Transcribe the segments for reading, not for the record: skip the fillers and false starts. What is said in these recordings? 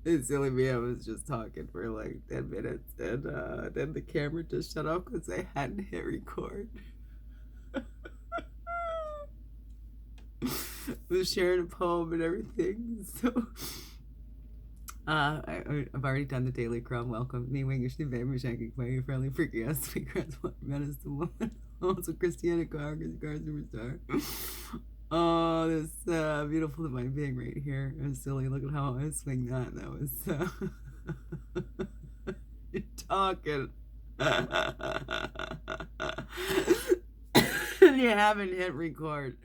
It's silly me. I was just talking for like 10 minutes, and then the camera just shut off because I hadn't hit record. I was sharing a poem and everything. So I've already done the daily crumb. Welcome me, Wing, your baby, shaking, my friendly, freaky ass, sweet grass, menace the woman. Also, Christiana Carr, superstar. Oh, this beautiful divine being right here. It's silly. Look at how I swing that. That was you're talking. You haven't hit record.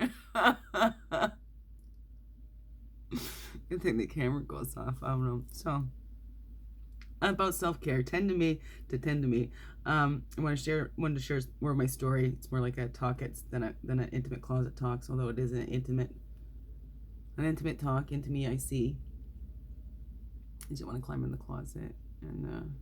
Good thing the camera goes off. I don't know. So about self-care, tend to me. I wanted to share more of my story. It's more like a Talkits than an intimate closet talks, although it is an intimate talk. Into me, I see. I just want to climb in the closet, and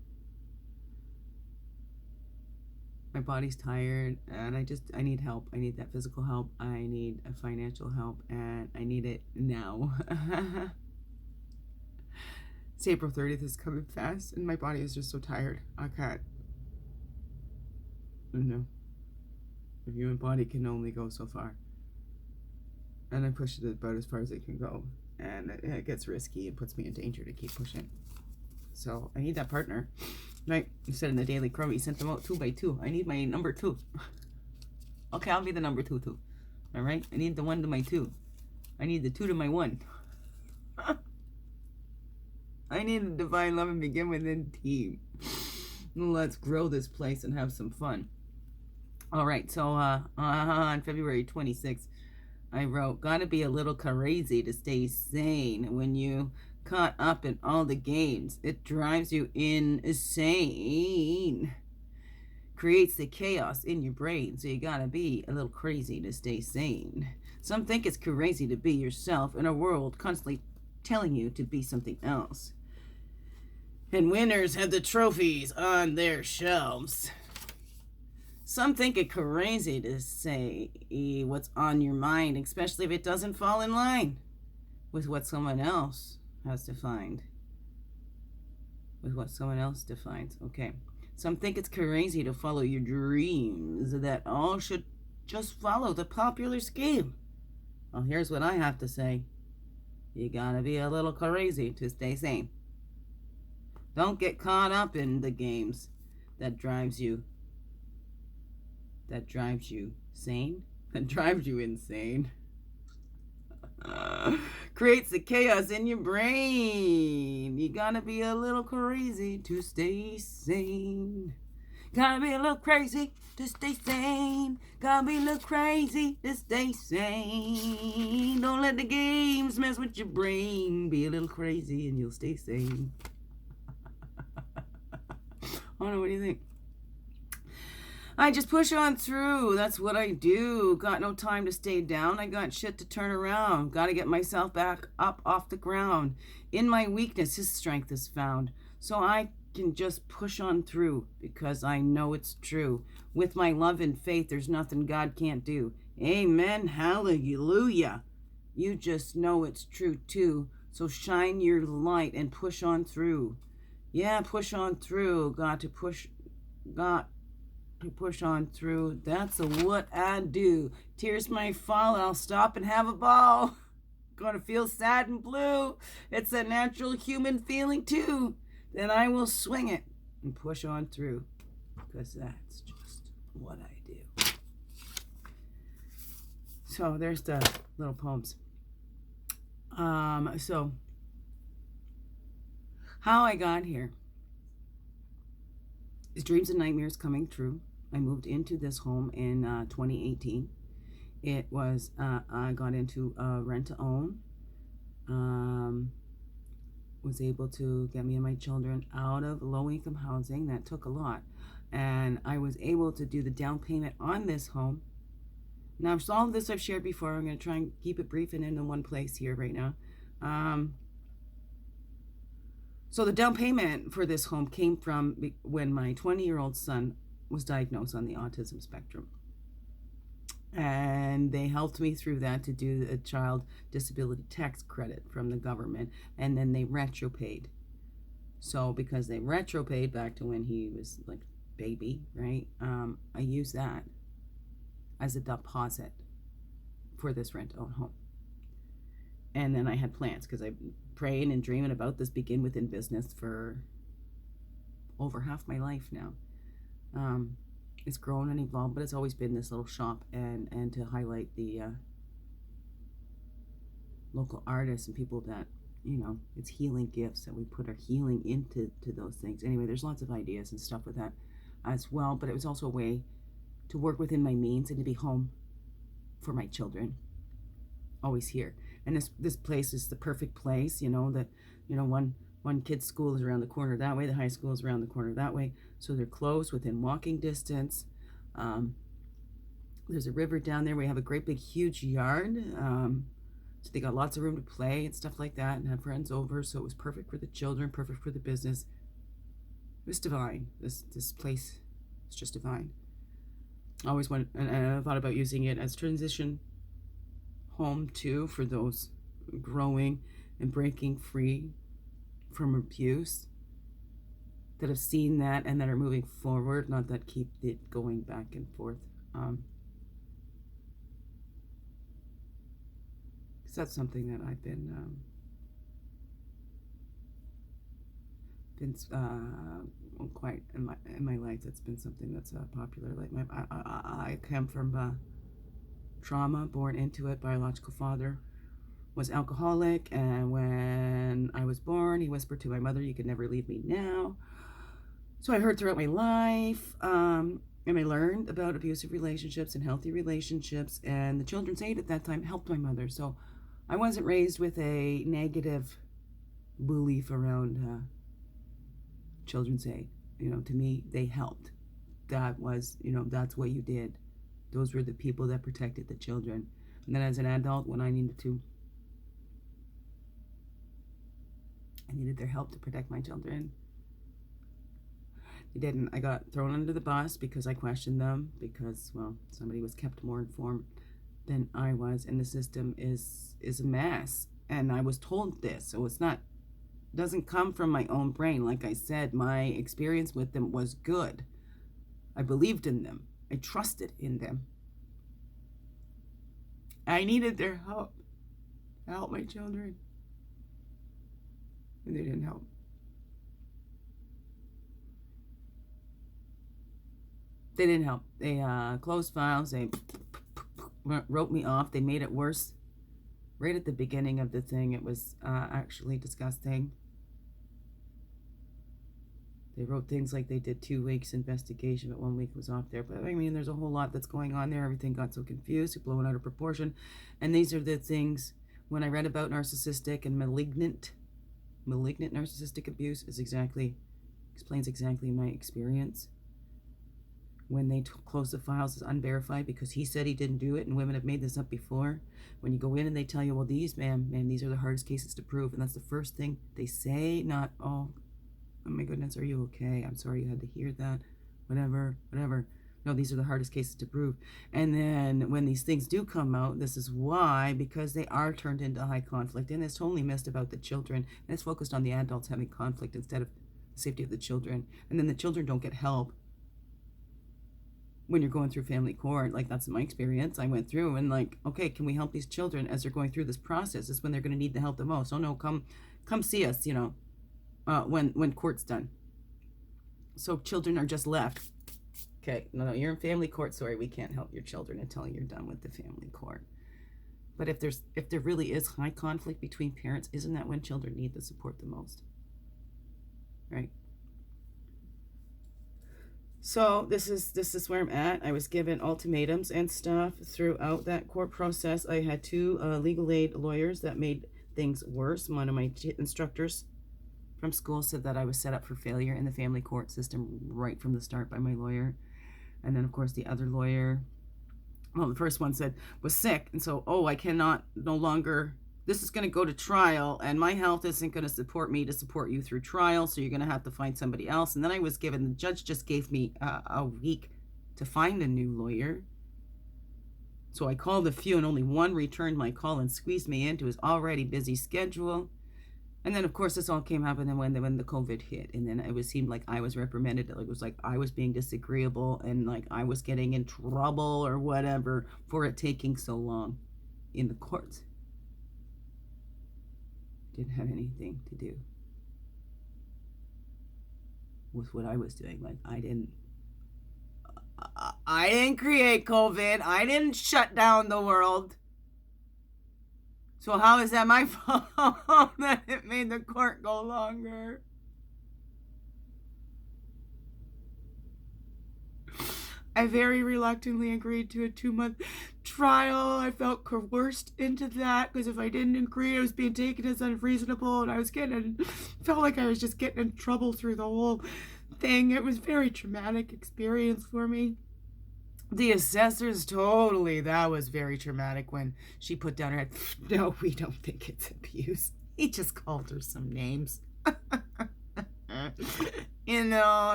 my body's tired, and I need help. I need that physical help. I need a financial help, and I need it now. It's April 30th is coming fast, and my body is just so tired. I can't. I don't know. The human body can only go so far. And I push it about as far as it can go. And it gets risky. It puts me in danger to keep pushing. So I need that partner. Right? You said in the Daily Crow, you sent them out 2 by 2. I need my number 2. Okay, I'll be the number 2 too. Alright? I need the 1 to my 2. I need the 2 to my 1. I need a divine love and begin within team. Let's grow this place and have some fun. All right, so on February 26th, I wrote, gotta be a little crazy to stay sane when you caught up in all the games. It drives you insane. Creates the chaos in your brain, so you gotta be a little crazy to stay sane. Some think it's crazy to be yourself in a world constantly telling you to be something else. And winners have the trophies on their shelves. Some think it crazy to say what's on your mind, especially if it doesn't fall in line with what someone else has defined. With what someone else defines. Okay. Some think it's crazy to follow your dreams, that all should just follow the popular scheme. Well, here's what I have to say. You gotta be a little crazy to stay sane. Don't get caught up in the games that drives you sane, that drives you insane. Creates the chaos in your brain. You gotta be a little crazy to stay sane. Gotta be a little crazy to stay sane. Gotta be a little crazy to stay sane. Don't let the games mess with your brain. Be a little crazy and you'll stay sane. I don't know, what do you think? I just push on through. That's what I do. Got no time to stay down. I got shit to turn around. Got to get myself back up off the ground. In my weakness, his strength is found. So I can just push on through because I know it's true. With my love and faith, there's nothing God can't do. Amen. Hallelujah. You just know it's true too. So shine your light and push on through. Yeah, push on through. Got to push on through. That's what I do. Tears may fall, I'll stop and have a ball. Gonna feel sad and blue. It's a natural human feeling too. Then I will swing it and push on through. Because that's just what I do. So there's the little poems. So how I got here is dreams and nightmares coming true. I moved into this home in 2018. It was, I got into rent to own. Was able to get me and my children out of low-income housing. That took a lot. And I was able to do the down payment on this home. Now, all of this I've shared before. I'm going to try and keep it brief and in one place here right now. So the down payment for this home came from when my 20-year-old son was diagnosed on the autism spectrum. And they helped me through that to do a child disability tax credit from the government. And then they retro paid. So because they retro paid back to when he was like baby, right? I use that as a deposit for this rent-owned home. And then I had plans because I've been praying and dreaming about this Begin Within business for over half my life now. It's grown and evolved, but it's always been this little shop and to highlight the local artists and people that, you know, it's healing gifts that we put our healing into those things. Anyway, there's lots of ideas and stuff with that as well, but it was also a way to work within my means and to be home for my children, always here. And this place is the perfect place, you know, that, you know, one kid's school is around the corner that way, the high school is around the corner that way, so they're close, within walking distance. There's a river down there. We have a great big huge yard, so they got lots of room to play and stuff like that and have friends over. So it was perfect for the children, perfect for the business. It was divine. This place is just divine. I always went, and I thought about using it as transition home too, for those growing and breaking free from abuse, that have seen that and that are moving forward, not that keep it going back and forth. Because that's something that I've been quite in my life. That's been something that's popular. Like I come from trauma, born into it. Biological father was alcoholic, and when I was born, he whispered to my mother, "You could never leave me now." So I heard throughout my life, and I learned about abusive relationships and healthy relationships, and the children's aid at that time helped my mother. So I wasn't raised with a negative belief around children's aid. You know, to me, they helped. That was, you know, that's what you did. Those were the people that protected the children. And then as an adult, when I needed their help to protect my children, they didn't. I got thrown under the bus because I questioned them, because, well, somebody was kept more informed than I was, and the system is a mess. And I was told this, so it's not, doesn't come from my own brain. Like I said, my experience with them was good. I believed in them. I trusted in them. I needed their help to help my children, and they didn't help. They didn't help. They closed files. They wrote me off. They made it worse right at the beginning of the thing. It was actually disgusting. They wrote things like they did 2 weeks investigation, but 1 week was off there. But I mean, there's a whole lot that's going on there. Everything got so confused, blown out of proportion. And these are the things, when I read about narcissistic and malignant narcissistic abuse, explains exactly my experience. When they close the files as unverified because he said he didn't do it, and women have made this up before. When you go in and they tell you, well, these, ma'am, these are the hardest cases to prove, and that's the first thing they say, not, oh my goodness, are you okay? I'm sorry you had to hear that. Whatever. No, these are the hardest cases to prove. And then when these things do come out, this is why, because they are turned into high conflict, and it's totally missed about the children, and it's focused on the adults having conflict instead of the safety of the children. And then the children don't get help when you're going through family court. Like, that's my experience. I went through and, like, okay, can we help these children as they're going through this process? This is when they're going to need the help the most. Oh no, come see us, you know, when court's done. So children are just left. Okay, no, you're in family court. Sorry, we can't help your children until you're done with the family court. But if there really is high conflict between parents, isn't that when children need the support the most? Right? So this is where I'm at. I was given ultimatums and stuff throughout that court process. I had 2 legal aid lawyers that made things worse. One of my instructors from school said that I was set up for failure in the family court system right from the start by my lawyer. And then, of course, the other lawyer, well, the first one was sick. And so, I cannot no longer, this is going to go to trial, and my health isn't going to support me to support you through trial, so you're going to have to find somebody else. And then I was given, the judge just gave me a week to find a new lawyer. So I called a few, and only one returned my call and squeezed me into his already busy schedule. And then, of course, this all came happening when the COVID hit, and then seemed like I was reprimanded. Like, it was like I was being disagreeable, and like I was getting in trouble or whatever for it taking so long in the courts. Didn't have anything to do with what I was doing. Like, I didn't create COVID. I didn't shut down the world. So how is that my fault that it made the court go longer? I very reluctantly agreed to a 2-month trial. I felt coerced into that because if I didn't agree, I was being taken as unreasonable, and felt like I was just getting in trouble through the whole thing. It was a very traumatic experience for me. The assessors, totally, that was very traumatic when she put down her head. No, we don't think it's abuse. He just called her some names.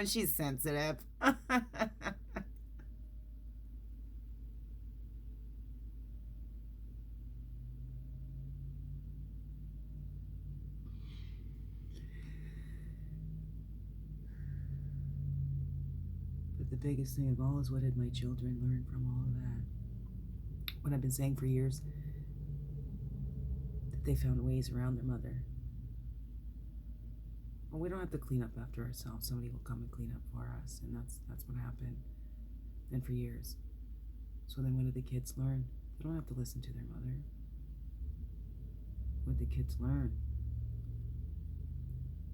She's sensitive. But the biggest thing of all is, what did my children learn from all of that? What I've been saying for years, that they found ways around their mother. Well, we don't have to clean up after ourselves. Somebody will come and clean up for us, and that's what happened. And for years. So then what did the kids learn? They don't have to listen to their mother. What did the kids learn?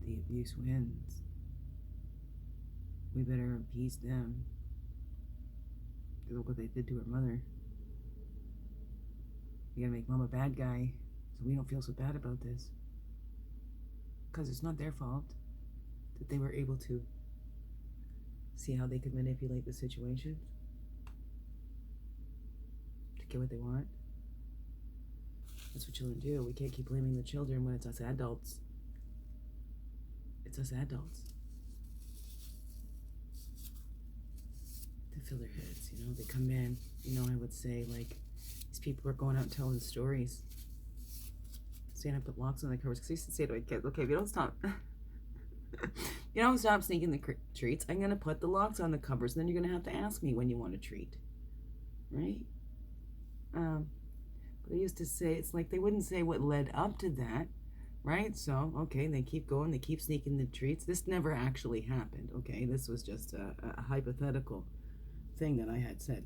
The abuse wins. We better appease them. Look what they did to her mother. You gotta make mom a bad guy so we don't feel so bad about this. Because it's not their fault that they were able to see how they could manipulate the situation to get what they want. That's what children do. We can't keep blaming the children when it's us adults. It's us adults to fill their heads, They come in, I would say, like, these people are going out and telling stories, saying I put locks on the covers, because I used to say to my kids, okay, if you don't stop sneaking the treats, I'm going to put the locks on the covers, and then you're going to have to ask me when you want a treat, right? But I used to say, it's like they wouldn't say what led up to that, right? So, okay, they keep going, they keep sneaking the treats. This never actually happened, okay? This was just a hypothetical thing that I had said.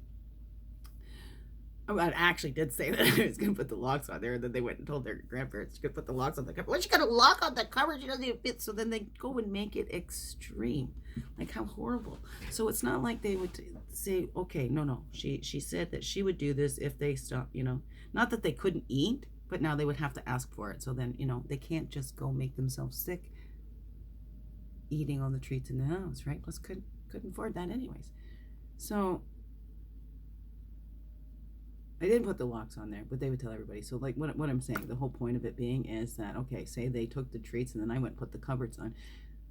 I actually did say that I was going to put the locks on there, and then they went and told their grandparents you could put the locks on the cover. Well, you got to lock on the cover, she doesn't even fit. So then they go and make it extreme. Like, how horrible. So it's not like they would say, okay, no. She said that she would do this if they stop, Not that they couldn't eat, but now they would have to ask for it. So then, they can't just go make themselves sick eating all the treats in the house, right? Plus, couldn't afford that anyways. So I didn't put the locks on there, but they would tell everybody. So, like, what I'm saying, the whole point of it being is that, okay, say they took the treats and then I went and put the cupboards on,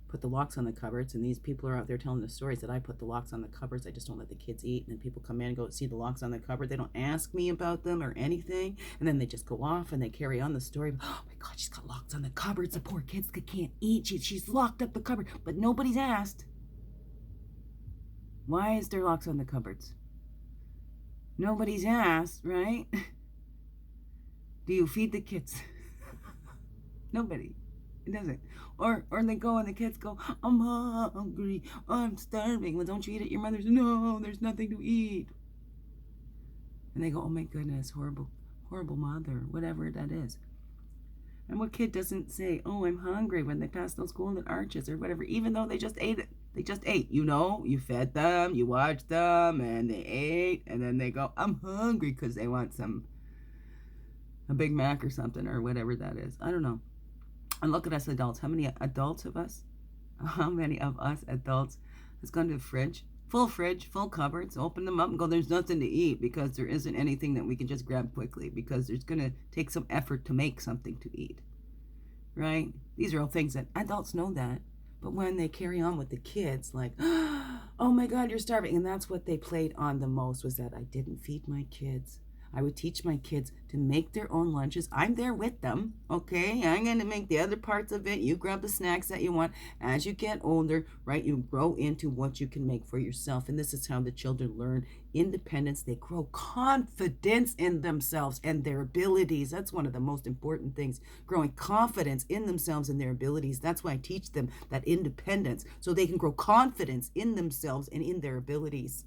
put the locks on the cupboards, and these people are out there telling the stories that I put the locks on the cupboards. I just don't let the kids eat, and then people come in and go see the locks on the cupboard. They don't ask me about them or anything, and then they just go off and they carry on the story. Oh my God, she's got locks on the cupboards. The poor kids can't eat. She's locked up the cupboard, but nobody's asked. Why is there locks on the cupboards? Nobody's asked, right? Do you feed the kids? Nobody. It doesn't. Or they go and the kids go, I'm hungry, I'm starving. Well, don't you eat at your mother's? No, there's nothing to eat. And they go, oh my goodness, horrible mother, whatever that is. And what kid doesn't say, oh, I'm hungry when they pass those golden arches or whatever, even though they just ate it. They just ate, you fed them, you watched them, and they ate, and then they go, I'm hungry, because they want a Big Mac or something, or whatever that is. I don't know. And look at us adults. How many of us adults has gone to the fridge, full cupboards, open them up and go, there's nothing to eat, because there isn't anything that we can just grab quickly, because there's going to take some effort to make something to eat, right? These are all things that adults know that. But when they carry on with the kids, like, oh my God, you're starving. And that's what they played on the most, was that I didn't feed my kids. I would teach my kids to make their own lunches. I'm there with them, okay? I'm going to make the other parts of it. You grab the snacks that you want. As you get older, right, you grow into what you can make for yourself. And this is how the children learn independence. They grow confidence in themselves and their abilities. That's one of the most important things, growing confidence in themselves and their abilities. That's why I teach them that independence, so they can grow confidence in themselves and in their abilities.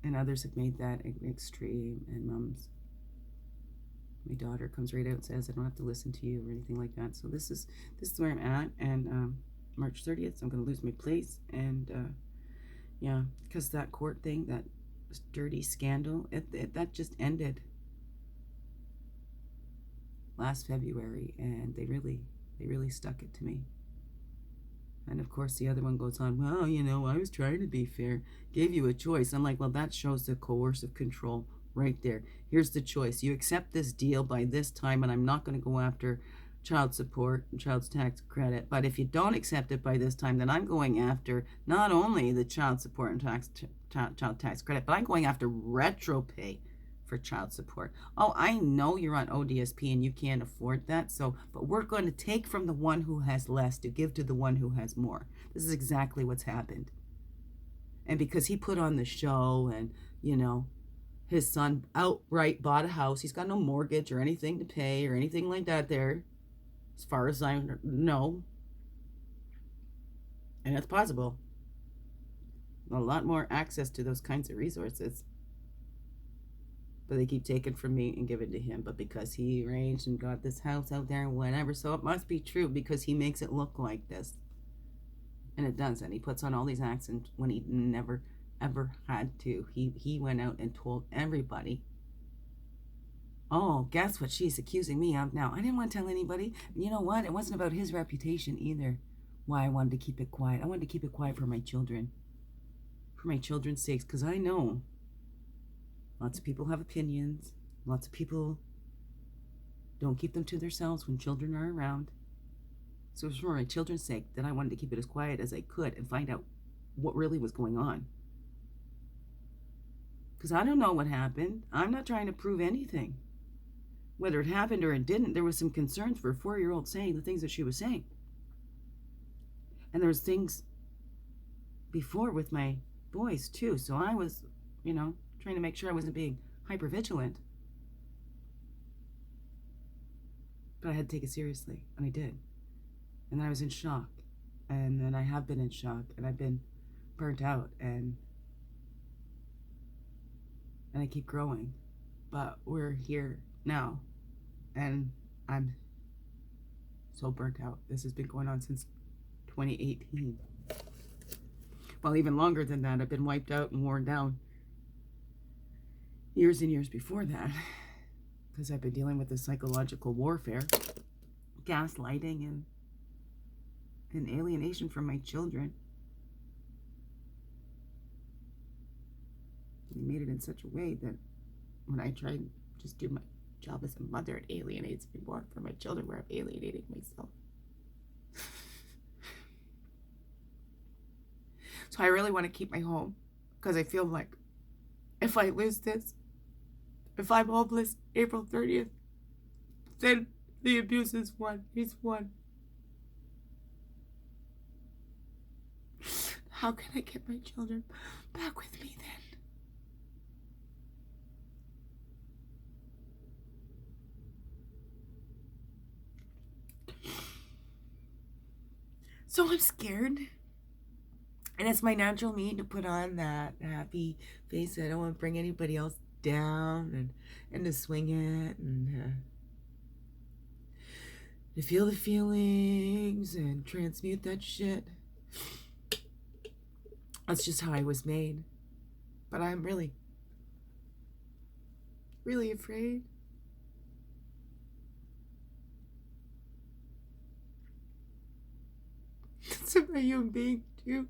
And others have made that extreme. And my daughter comes right out and says, I don't have to listen to you or anything like that. So this is where I'm at. And March 30th, I'm going to lose my place. And yeah, because that court thing, that dirty scandal, that just ended last February, and they really stuck it to me. And of course, the other one goes on, well, you know, I was trying to be fair, gave you a choice. I'm like, well, that shows the coercive control right there. Here's the choice. You accept this deal by this time, and I'm not going to go after child support and child tax credit. But if you don't accept it by this time, then I'm going after not only the child support and child tax credit, but I'm going after retro pay for child support. Oh, I know you're on ODSP and you can't afford that, but we're going to take from the one who has less to give to the one who has more. This is exactly what's happened. And because he put on the show, and you know, his son outright bought a house. He's got no mortgage or anything to pay or anything like that there, as far as I know. And it's possible. A lot more access to those kinds of resources. But they keep taking from me and giving to him. But because he arranged and got this house out there and whatever, so it must be true, because he makes it look like this. And it does. And he puts on all these accents when he never, ever had to. He went out and told everybody, oh, guess what she's accusing me of now? I didn't want to tell anybody. You know what? It wasn't about his reputation either. Why I wanted to keep it quiet. I wanted to keep it quiet for my children. For my children's sakes, because I know lots of people have opinions. Lots of people don't keep them to themselves when children are around. So it was for my children's sake that I wanted to keep it as quiet as I could and find out what really was going on. Because I don't know what happened. I'm not trying to prove anything. Whether it happened or it didn't, there was some concerns for a 4-year-old saying the things that she was saying. And there was things before with my boys too. So I was, you know, trying to make sure I wasn't being hypervigilant. But I had to take it seriously, and I did. And then I was in shock, and then I have been in shock, and I've been burnt out, and I keep growing. But we're here now, and I'm so burnt out. This has been going on since 2018. Well, even longer than that. I've been wiped out and worn down years and years before that, because I've been dealing with the psychological warfare, gaslighting, and alienation from my children. They made it in such a way that when I try to just do my job as a mother, it alienates me more from my children, where I'm alienating myself. So I really want to keep my home, because I feel like if I lose this, if I'm homeless April 30th, then the abuse is won. He's won. How can I get my children back with me then? So I'm scared. And it's my natural need to put on that happy face. I don't want to bring anybody else down, and to swing it, and to feel the feelings and transmute that shit. That's just how I was made. But I'm really, really afraid. It's a human being too.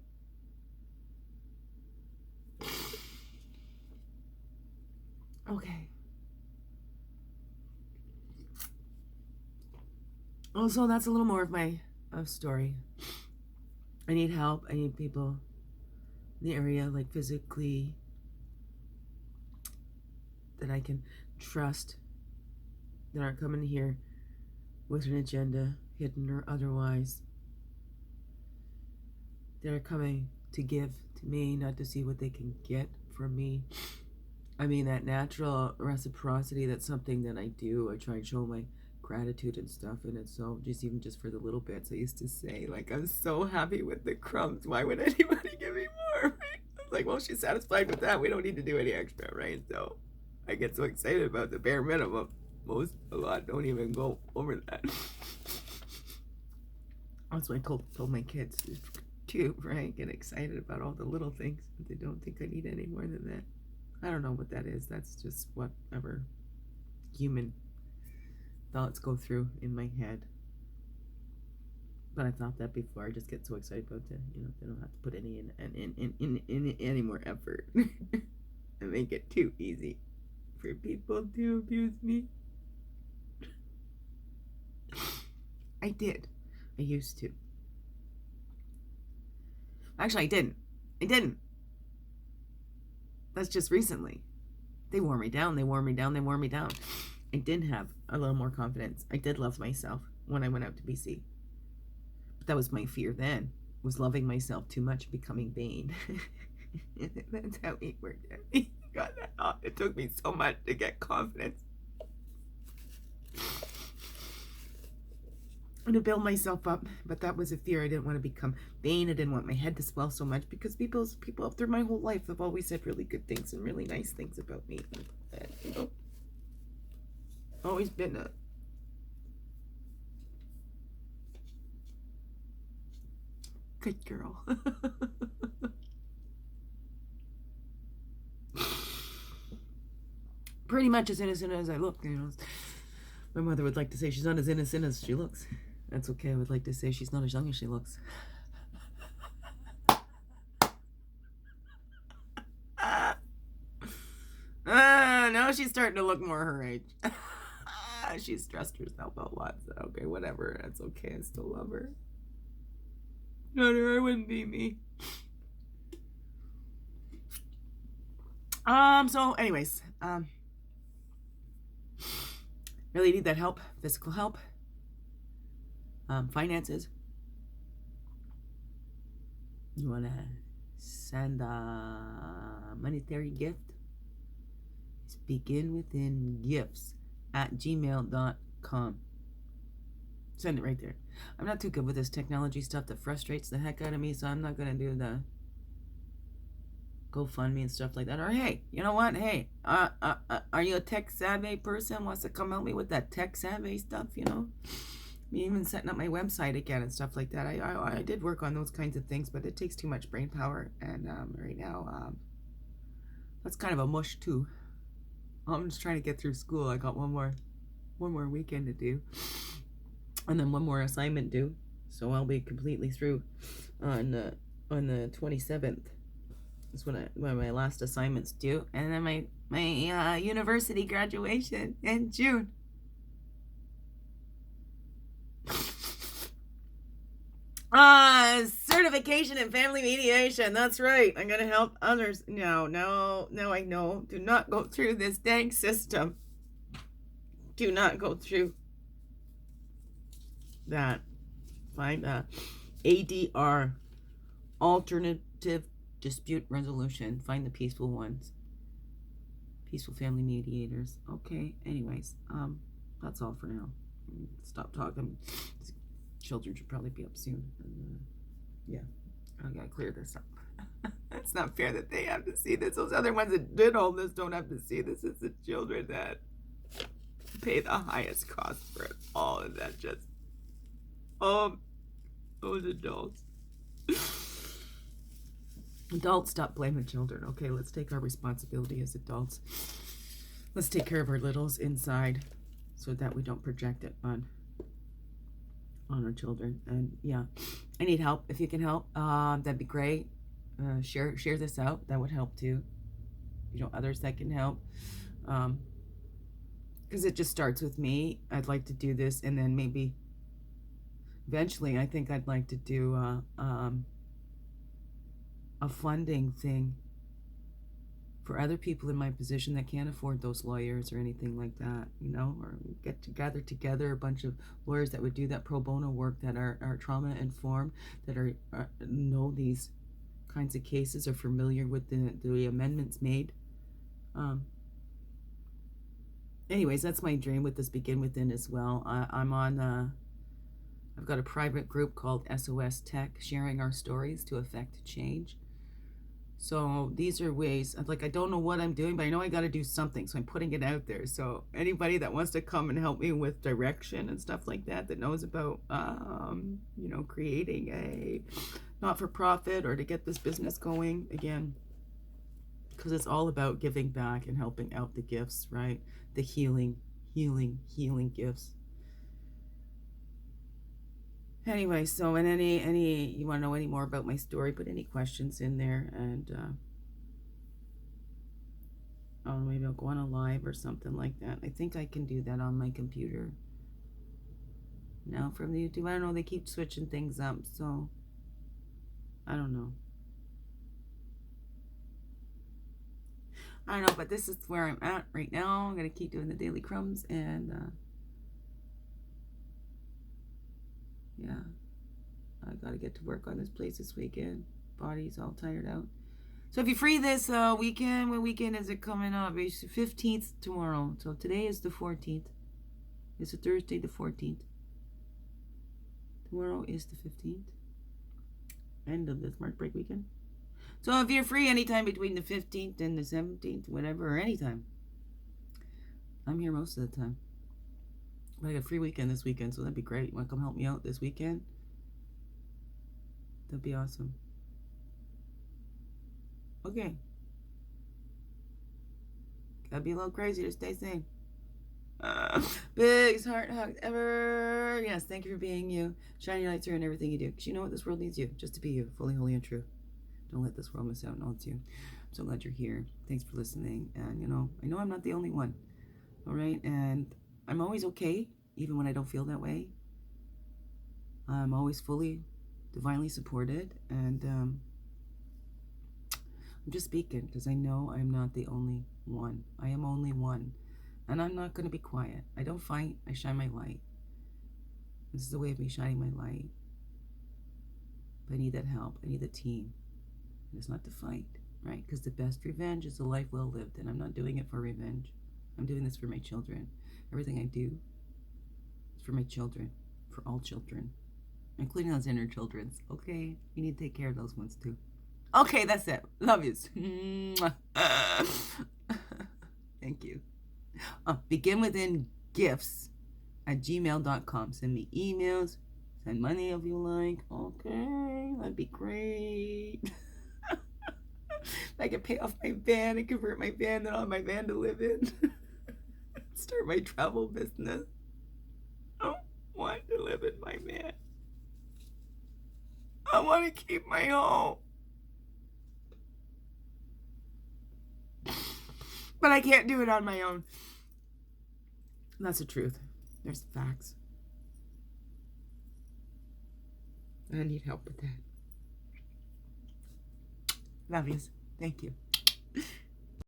Okay. Also, that's a little more of my story. I need help. I need people the area, like physically, that I can trust, that aren't coming here with an agenda, hidden or otherwise. They're coming to give to me, not to see what they can get from me. I mean, that natural reciprocity, that's something that I do. I try and show my gratitude and stuff, and it's so just even just for the little bits. I used to say, like, I'm so happy with the crumbs. Why would anybody give me more? Right? I was like, well, she's satisfied with that. We don't need to do any extra, right? So I get so excited about the bare minimum. A lot don't even go over that. That's what I told my kids too, right? Get excited about all the little things, but they don't think I need any more than that. I don't know what that is. That's just whatever human thoughts go through in my head. But I thought that before. I just get so excited about it. They don't have to put any more effort. I make it too easy for people to abuse me. I did. I used to. Actually, I didn't. That's just recently. They wore me down. I did have a little more confidence. I did love myself when I went out to BC. But that was my fear then, was loving myself too much, becoming vain. That's how it worked out. Got that off. It took me so much to get confidence. And to build myself up, but that was a fear. I didn't want to become vain. I didn't want my head to swell so much, because people through my whole life have always said really good things and really nice things about me. And, always been a good girl. Pretty much as innocent as I look, My mother would like to say she's not as innocent as she looks. That's okay. I would like to say she's not as young as she looks. Now she's starting to look more her age. She's stressed herself out lots. Okay, whatever. That's okay. I still love her. Not her. I wouldn't be me. So anyways, really need that help, physical help, finances. You want to send a monetary gift? It's beginwithingifts@gmail.com. Send it right there. I'm not too good with this technology stuff that frustrates the heck out of me, so I'm not going to do the GoFundMe and stuff like that. Or hey, you know what? Hey, are you a tech savvy person? Wants to come help me with that tech savvy stuff? Even setting up my website again and stuff like that. I did work on those kinds of things, but it takes too much brain power. And right now, that's kind of a mush too. I'm just trying to get through school. I got one more weekend to do, and then one more assignment due. So I'll be completely through on the 27th. That's when my last assignment's due, and then my university graduation in June. Certification in family mediation. That's right. I'm gonna help others. No, I know. Do not go through this dang system. Do not go through that. Find ADR, alternative dispute resolution. Find the peaceful ones. Peaceful family mediators. Okay. Anyways, that's all for now. Stop talking. Children should probably be up soon. Yeah, I gotta clear this up. It's not fair that they have to see this. Those other ones that did all this don't have to see this. It's the children that pay the highest cost for it all, and that just those adults. Adults, stop blaming children. Okay, let's take our responsibility as adults. Let's take care of our littles inside, so that we don't project it on our children. And yeah, I need help. If you can help, that'd be great. Share this out. That would help too. Others that can help. Because it just starts with me. I'd like to do this, and then maybe eventually I think I'd like to do a funding thing for other people in my position that can't afford those lawyers or anything like that, you know, or get to gather together a bunch of lawyers that would do that pro bono work, that are trauma informed, that are know these kinds of cases, are familiar with the amendments made. Anyways, that's my dream with this Begin Within as well. I'm on I've got a private group called SOS Tech, sharing our stories to affect change. So these are ways, like, I don't know what I'm doing, but I know I got to do something, so I'm putting it out there. So anybody that wants to come and help me with direction and stuff like that, that knows about, you know, creating a not-for-profit or to get this business going again, because it's all about giving back and helping out the gifts, right? The healing gifts. Anyway, so in any you want to know any more about my story, put any questions in there, and oh, maybe I'll go on a live or something like that. I think I can do that on my computer now from the YouTube. I don't know, they keep switching things up, so I don't know. I don't know, but this is where I'm at right now. I'm gonna keep doing the daily crumbs, and yeah, I gotta get to work on this place this weekend. Body's all tired out. So if you're free this weekend, what weekend is it coming up? It's the 15th tomorrow. So today is the 14th. It's a Thursday, the 14th. Tomorrow is the 15th. End of this March break weekend. So if you're free anytime between the 15th and the 17th, whatever, or anytime, I'm here most of the time. But I got a free weekend this weekend, so that'd be great. You want to come help me out this weekend? That'd be awesome. Okay. Gotta be a little crazy to stay sane. Biggest heart hug ever. Yes, thank you for being you. Shine your light through in everything you do. Because you know what? This world needs you. Just to be you. Fully, holy, and true. Don't let this world miss out. No, it's you. I'm so glad you're here. Thanks for listening. And, you know, I know I'm not the only one. All right? And I'm always okay, even when I don't feel that way. I'm always fully, divinely supported. And I'm just speaking because I know I'm not the only one. I am only one. And I'm not going to be quiet. I don't fight. I shine my light. This is a way of me shining my light. But I need that help. I need the team. And it's not to fight, right? Because the best revenge is a life well lived. And I'm not doing it for revenge. I'm doing this for my children. Everything I do is for my children. For all children. Including those inner children's. Okay? You need to take care of those ones too. Okay, that's it. Love yous. Thank you. Begin Within Gifts at gmail.com. Send me emails. Send money if you like. Okay, that'd be great. I could pay off my van and convert my van, then I'll have my van to live in. Start my travel business. I don't want to live in my van. I want to keep my home. But I can't do it on my own. That's the truth. There's facts. I need help with that. Love yous. Thank you.